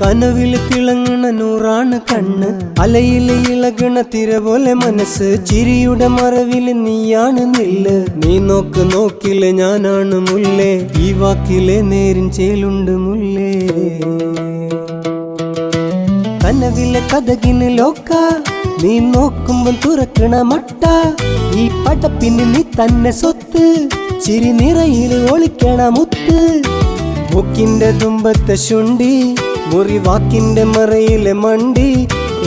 കനവിൽ തിളങ്ങണ നൂറാണ് കണ്ണ്, അലയിൽ ഇളകണ തിര പോലെ മനസ്സ്. ചിരിയുടെ മറവിൽ നീയാണ് നില്ല്, നീ നോക്ക് നോക്കില് ഞാനാണ് മുല്ലേ. ഈ വാക്കിലെ നേരിൻ ചേലുണ്ട് മുല്ലേ. കനവിലെ കഥകിന് ലോക്ക, നീ നോക്കുമ്പോ തുറക്കണ മട്ട. ഈ പടപ്പിന് നീ തന്നെ സ്വത്ത്, ചിരി നിറയിൽ ഒളിക്കണ മുത്ത്. മൂക്കിന്റെ തുമ്പത്തെ ശുണ്ടി, മുറിവാക്കിന്റെ മറയിലെ മണ്ടി.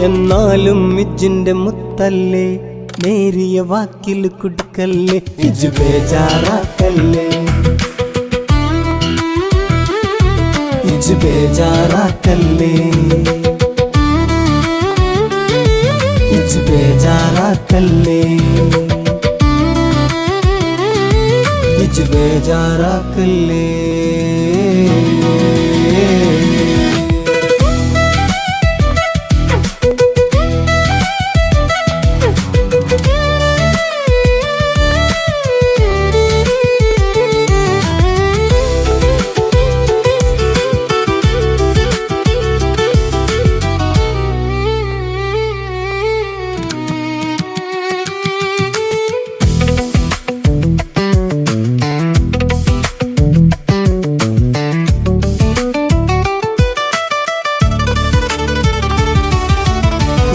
എന്നാലും ഇജ്ജിന്റെ മുത്തല്ലേ, നേരിയ വാക്കിൽ കുടുക്കല്ലേ. ഇജ്ജ് ബേജാറാക്കല്ലേ, ഇജ്ജ് ബേജാറാക്കല്ലേ, ഇജ്ജ് ബേജാറാക്കല്ലേ, ഇജ്ജ് ബേജാറാക്കല്ലേ.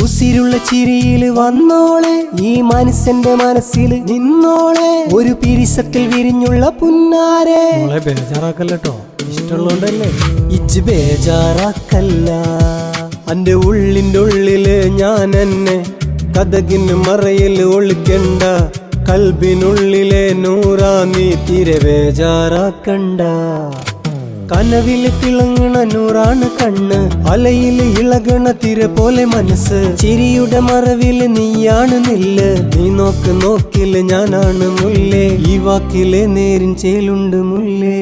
ഉസിരുള്ള ചിരിയില് വന്നോളെ, ഈ മനസ്സിന്റെ മനസ്സിൽ നിന്നോളെ. ഒരു പിരിസത്തിൽ വിരിഞ്ഞുള്ള പുന്നാരെ. ബേജാറാക്കല്ലോ, ഇഷ്ടമുള്ളോണ്ടല്ലേ. ഇജ്ജ് ബേജാറാക്കല്ല, അന്റെ ഉള്ളിന്റെ ഉള്ളില് ഞാൻ എന്നെ. കഥകിന് മറയിൽ ഒളിക്കണ്ട, കൽബിനുള്ളിലെ നൂറാ നീ. തീരെ ബേജാറാക്കണ്ട. കനവില് തിളങ്ങണ നൂറാണ് കണ്ണ്, അലയിൽ ഇളകണ തിര പോലെ മനസ്സ്. ചിരിയുടെ മറവില് നീയാണ് നില്ല്, നീ നോക്ക് നോക്കില് ഞാനാണ് മുല്ലേ. ഈ വാക്കിലെ നേരിൻ ചേലുണ്ട് മുല്ലേ.